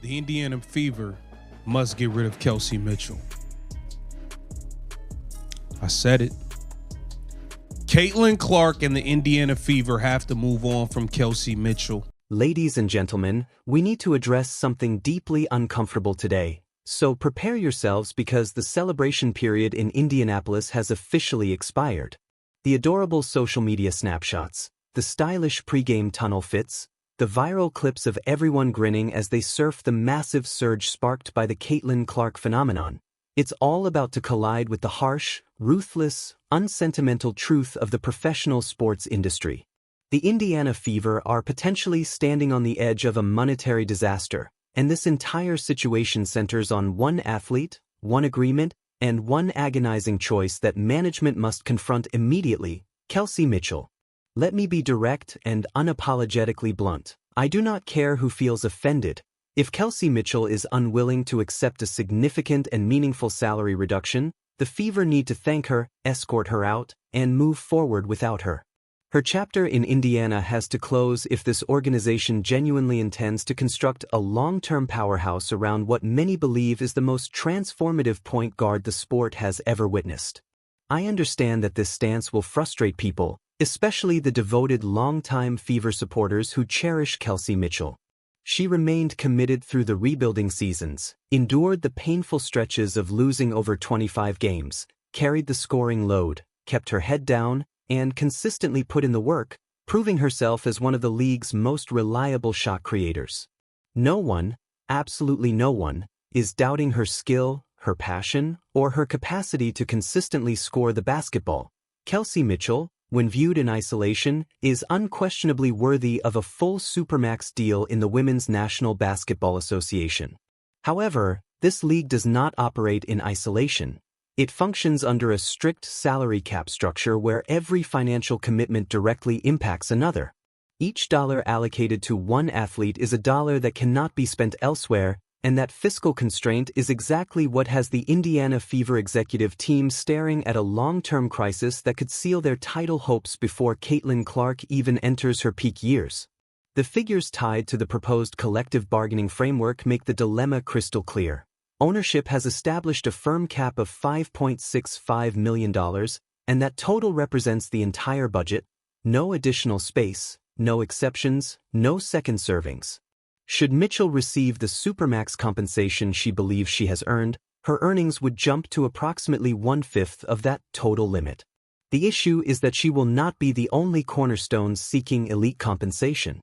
The Indiana Fever must get rid of Kelsey Mitchell. I said it. Caitlin Clark and the Indiana Fever have to move on from Kelsey Mitchell. Ladies and gentlemen, we need to address something deeply uncomfortable today. So prepare yourselves because the celebration period in Indianapolis has officially expired. The adorable social media snapshots, the stylish pregame tunnel fits, the viral clips of everyone grinning as they surf the massive surge sparked by the Caitlin Clark phenomenon. It's all about to collide with the harsh, ruthless, unsentimental truth of the professional sports industry. The Indiana Fever are potentially standing on the edge of a monetary disaster, and this entire situation centers on one athlete, one agreement, and one agonizing choice that management must confront immediately: Kelsey Mitchell. Let me be direct and unapologetically blunt. I do not care who feels offended. If Kelsey Mitchell is unwilling to accept a significant and meaningful salary reduction, the Fever need to thank her, escort her out, and move forward without her. Her chapter in Indiana has to close if this organization genuinely intends to construct a long-term powerhouse around what many believe is the most transformative point guard the sport has ever witnessed. I understand that this stance will frustrate people, especially the devoted longtime Fever supporters who cherish Kelsey Mitchell. She remained committed through the rebuilding seasons, endured the painful stretches of losing over 25 games, carried the scoring load, kept her head down, and consistently put in the work, proving herself as one of the league's most reliable shot creators. No one, absolutely no one, is doubting her skill, her passion, or her capacity to consistently score the basketball. Kelsey Mitchell, when viewed in isolation, is unquestionably worthy of a full supermax deal in the Women's National Basketball Association. However, this league does not operate in isolation. It functions under a strict salary cap structure where every financial commitment directly impacts another. Each dollar allocated to one athlete is a dollar that cannot be spent elsewhere, and that fiscal constraint is exactly what has the Indiana Fever executive team staring at a long-term crisis that could seal their title hopes before Caitlin Clark even enters her peak years. The figures tied to the proposed collective bargaining framework make the dilemma crystal clear. Ownership has established a firm cap of $5.65 million, and that total represents the entire budget. No additional space, no exceptions, no second servings. Should Mitchell receive the supermax compensation she believes she has earned, her earnings would jump to approximately 1/5 of that total limit. The issue is that she will not be the only cornerstone seeking elite compensation.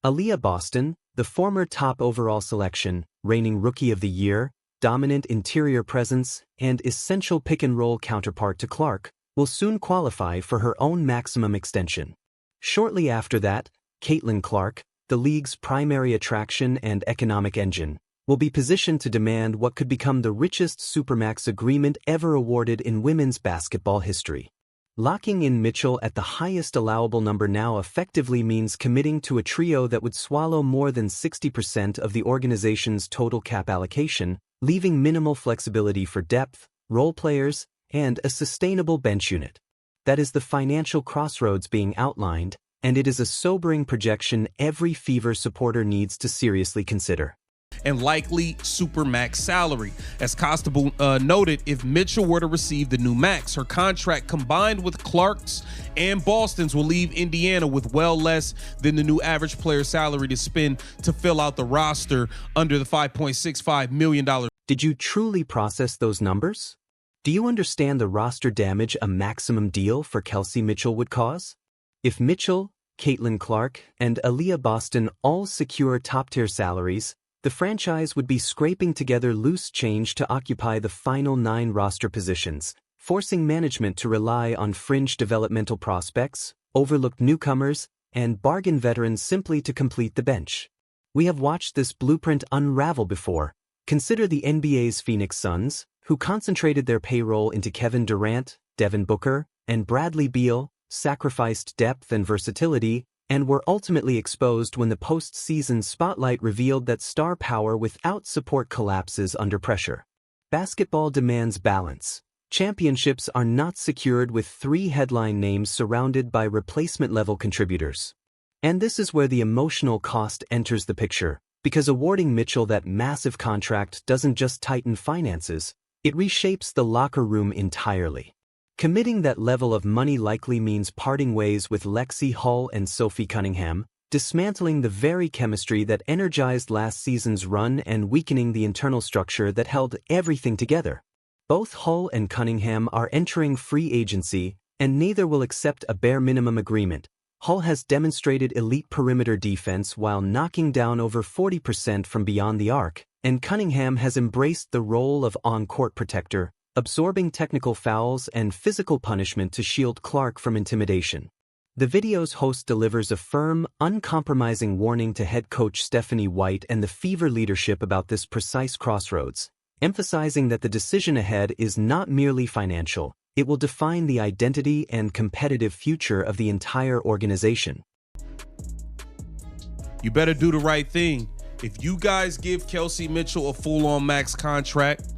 Aaliyah Boston, the former top overall selection, reigning Rookie of the Year, dominant interior presence, and essential pick-and-roll counterpart to Clark, will soon qualify for her own maximum extension. Shortly after that, Caitlin Clark, the league's primary attraction and economic engine, will be positioned to demand what could become the richest supermax agreement ever awarded in women's basketball history. Locking in Mitchell at the highest allowable number now effectively means committing to a trio that would swallow more than 60% of the organization's total cap allocation, leaving minimal flexibility for depth, role players, and a sustainable bench unit. That is the financial crossroads being outlined, and it is a sobering projection every Fever supporter needs to seriously consider. And likely supermax salary. As Constable noted, if Mitchell were to receive the new max, her contract combined with Clark's and Boston's will leave Indiana with well less than the new average player salary to spend to fill out the roster under the $5.65 million. Did you truly process those numbers? Do you understand the roster damage a maximum deal for Kelsey Mitchell would cause? If Mitchell, Caitlin Clark, and Aaliyah Boston all secure top-tier salaries, the franchise would be scraping together loose change to occupy the final 9 roster positions, forcing management to rely on fringe developmental prospects, overlooked newcomers, and bargain veterans simply to complete the bench. We have watched this blueprint unravel before. Consider the NBA's Phoenix Suns, who concentrated their payroll into Kevin Durant, Devin Booker, and Bradley Beal, sacrificed depth and versatility, and were ultimately exposed when the post-season spotlight revealed that star power without support collapses under pressure. Basketball demands balance. Championships are not secured with 3 headline names surrounded by replacement-level contributors. And this is where the emotional cost enters the picture. Because awarding Mitchell that massive contract doesn't just tighten finances, it reshapes the locker room entirely. Committing that level of money likely means parting ways with Lexi Hull and Sophie Cunningham, dismantling the very chemistry that energized last season's run and weakening the internal structure that held everything together. Both Hull and Cunningham are entering free agency, and neither will accept a bare minimum agreement. Hull has demonstrated elite perimeter defense while knocking down over 40% from beyond the arc, and Cunningham has embraced the role of on-court protector, absorbing technical fouls and physical punishment to shield Clark from intimidation. The video's host delivers a firm, uncompromising warning to head coach Stephanie White and the Fever leadership about this precise crossroads, emphasizing that the decision ahead is not merely financial. It will define the identity and competitive future of the entire organization. You better do the right thing. If you guys give Kelsey Mitchell a full-on max contract,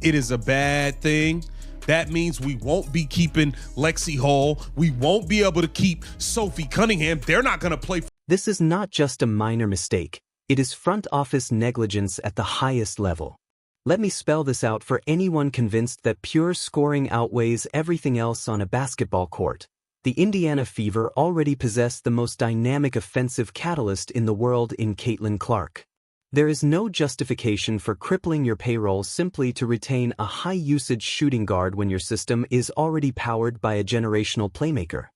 it is a bad thing. That means we won't be keeping Lexi Hall. We won't be able to keep Sophie Cunningham. They're not going to play. This is not just a minor mistake. It is front office negligence at the highest level. Let me spell this out for anyone convinced that pure scoring outweighs everything else on a basketball court. The Indiana Fever already possess the most dynamic offensive catalyst in the world in Caitlin Clark. There is no justification for crippling your payroll simply to retain a high-usage shooting guard when your system is already powered by a generational playmaker.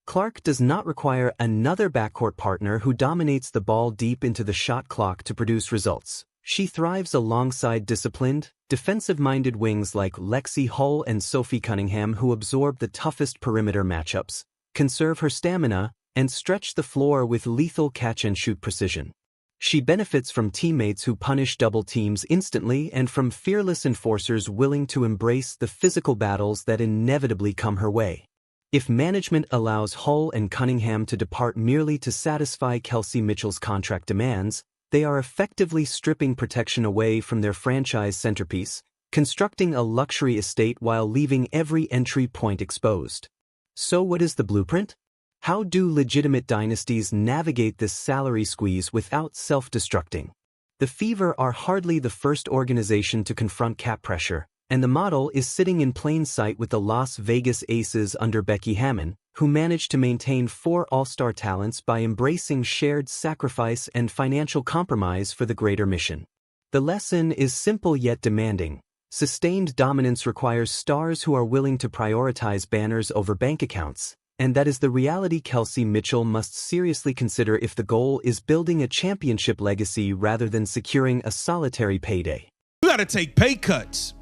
Clark does not require another backcourt partner who dominates the ball deep into the shot clock to produce results. She thrives alongside disciplined, defensive-minded wings like Lexi Hull and Sophie Cunningham who absorb the toughest perimeter matchups, conserve her stamina, and stretch the floor with lethal catch-and-shoot precision. She benefits from teammates who punish double teams instantly and from fearless enforcers willing to embrace the physical battles that inevitably come her way. If management allows Hull and Cunningham to depart merely to satisfy Kelsey Mitchell's contract demands, they are effectively stripping protection away from their franchise centerpiece, constructing a luxury estate while leaving every entry point exposed. So what is the blueprint? How do legitimate dynasties navigate this salary squeeze without self-destructing? The Fever are hardly the first organization to confront cap pressure, and the model is sitting in plain sight with the Las Vegas Aces under Becky Hammon, who managed to maintain 4 all-star talents by embracing shared sacrifice and financial compromise for the greater mission. The lesson is simple yet demanding. Sustained dominance requires stars who are willing to prioritize banners over bank accounts, and that is the reality Kelsey Mitchell must seriously consider if the goal is building a championship legacy rather than securing a solitary payday. You got to take pay cuts,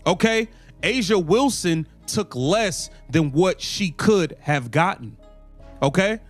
okay? A'ja Wilson took less than what she could have gotten, okay?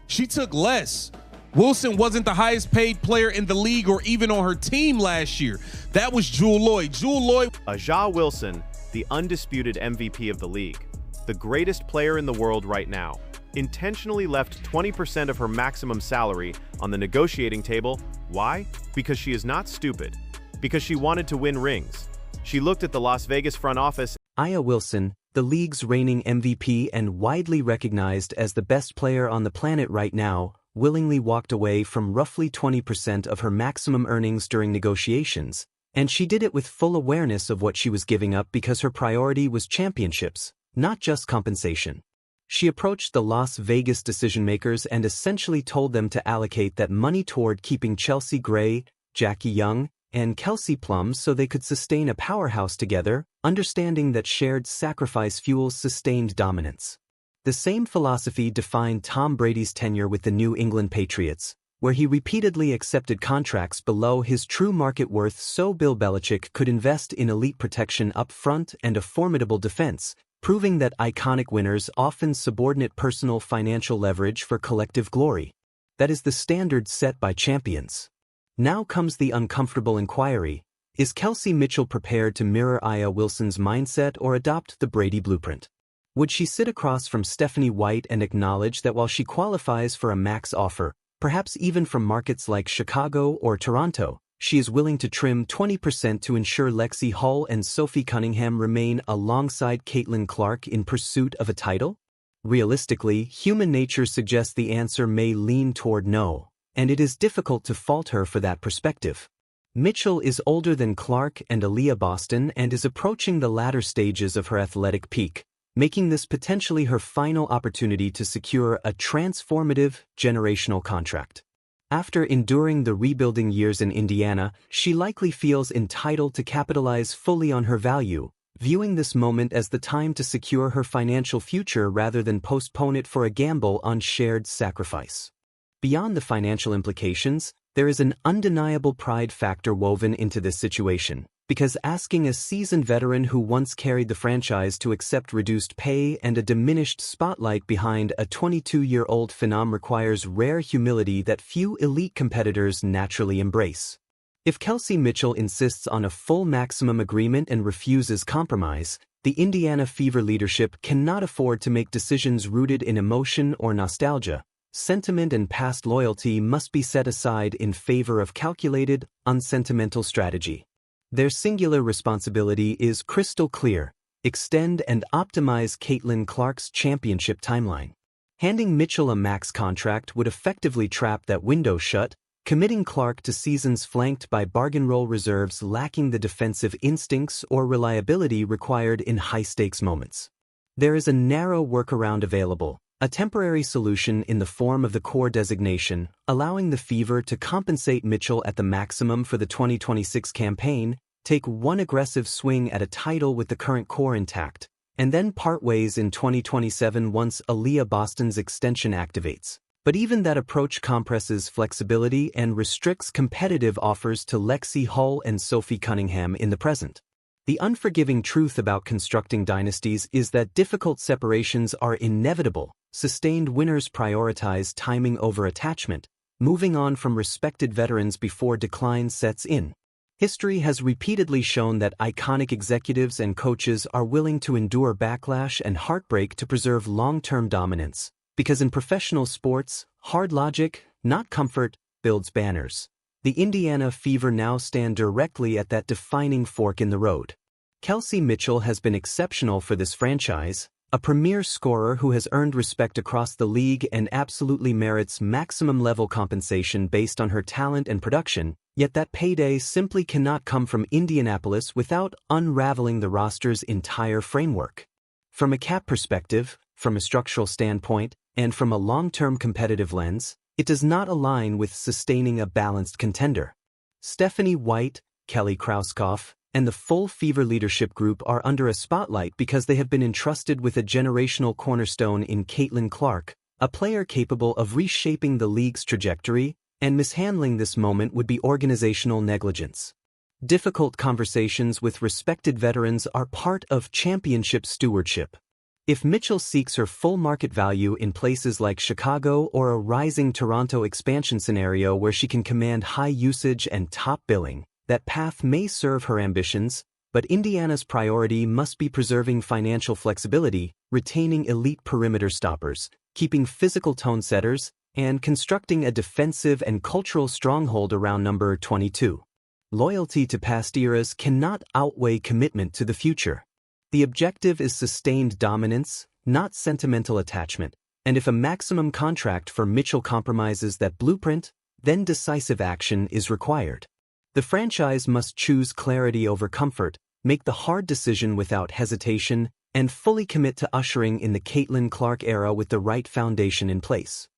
She took less. Wilson wasn't the highest paid player in the league or even on her team last year. That was Jewel Lloyd. A'ja Wilson, the undisputed MVP of the league, the greatest player in the world right now, intentionally left 20% of her maximum salary on the negotiating table. Why? Because she is not stupid. Because she wanted to win rings. She looked at the Las Vegas front office. A'ja Wilson, the league's reigning MVP and widely recognized as the best player on the planet right now, willingly walked away from roughly 20% of her maximum earnings during negotiations, and she did it with full awareness of what she was giving up because her priority was championships, not just compensation. She approached the Las Vegas decision-makers and essentially told them to allocate that money toward keeping Chelsea Gray, Jackie Young, and Kelsey Plum so they could sustain a powerhouse together, understanding that shared sacrifice fuels sustained dominance. The same philosophy defined Tom Brady's tenure with the New England Patriots, where he repeatedly accepted contracts below his true market worth so Bill Belichick could invest in elite protection up front and a formidable defense, proving that iconic winners often subordinate personal financial leverage for collective glory. That is the standard set by champions. Now comes the uncomfortable inquiry. Is Kelsey Mitchell prepared to mirror A'ja Wilson's mindset or adopt the Brady blueprint? Would she sit across from Stephanie White and acknowledge that while she qualifies for a max offer, perhaps even from markets like Chicago or Toronto, she is willing to trim 20% to ensure Lexi Hull and Sophie Cunningham remain alongside Caitlin Clark in pursuit of a title? Realistically, human nature suggests the answer may lean toward no. and it is difficult to fault her for that perspective. Mitchell is older than Clark and Aaliyah Boston and is approaching the latter stages of her athletic peak, making this potentially her final opportunity to secure a transformative, generational contract. After enduring the rebuilding years in Indiana, she likely feels entitled to capitalize fully on her value, viewing this moment as the time to secure her financial future rather than postpone it for a gamble on shared sacrifice. Beyond the financial implications, there is an undeniable pride factor woven into this situation, because asking a seasoned veteran who once carried the franchise to accept reduced pay and a diminished spotlight behind a 22-year-old phenom requires rare humility that few elite competitors naturally embrace. If Kelsey Mitchell insists on a full maximum agreement and refuses compromise, the Indiana Fever leadership cannot afford to make decisions rooted in emotion or nostalgia. Sentiment and past loyalty must be set aside in favor of calculated, unsentimental strategy. Their singular responsibility is crystal clear: extend and optimize Caitlin Clark's championship timeline. Handing Mitchell a max contract would effectively trap that window shut, committing Clark to seasons flanked by bargain roll reserves lacking the defensive instincts or reliability required in high-stakes moments. There is a narrow workaround available: a temporary solution in the form of the core designation, allowing the Fever to compensate Mitchell at the maximum for the 2026 campaign, take one aggressive swing at a title with the current core intact, and then part ways in 2027 once Aaliyah Boston's extension activates. But even that approach compresses flexibility and restricts competitive offers to Lexi Hull and Sophie Cunningham in the present. The unforgiving truth about constructing dynasties is that difficult separations are inevitable. Sustained winners prioritize timing over attachment, moving on from respected veterans before decline sets in. History has repeatedly shown that iconic executives and coaches are willing to endure backlash and heartbreak to preserve long-term dominance, because in professional sports, hard logic, not comfort, builds banners. The Indiana Fever now stand directly at that defining fork in the road. Kelsey Mitchell has been exceptional for this franchise, a premier scorer who has earned respect across the league and absolutely merits maximum-level compensation based on her talent and production, yet that payday simply cannot come from Indianapolis without unraveling the roster's entire framework. From a cap perspective, from a structural standpoint, and from a long-term competitive lens, it does not align with sustaining a balanced contender. Stephanie White, Kelly Krauskopf, and the full Fever leadership group are under a spotlight because they have been entrusted with a generational cornerstone in Caitlin Clark, a player capable of reshaping the league's trajectory, and mishandling this moment would be organizational negligence. Difficult conversations with respected veterans are part of championship stewardship. If Mitchell seeks her full market value in places like Chicago or a rising Toronto expansion scenario where she can command high usage and top billing, that path may serve her ambitions, but Indiana's priority must be preserving financial flexibility, retaining elite perimeter stoppers, keeping physical tone setters, and constructing a defensive and cultural stronghold around number 22. Loyalty to past eras cannot outweigh commitment to the future. The objective is sustained dominance, not sentimental attachment, and if a maximum contract for Mitchell compromises that blueprint, then decisive action is required. The franchise must choose clarity over comfort, make the hard decision without hesitation, and fully commit to ushering in the Caitlin Clark era with the right foundation in place.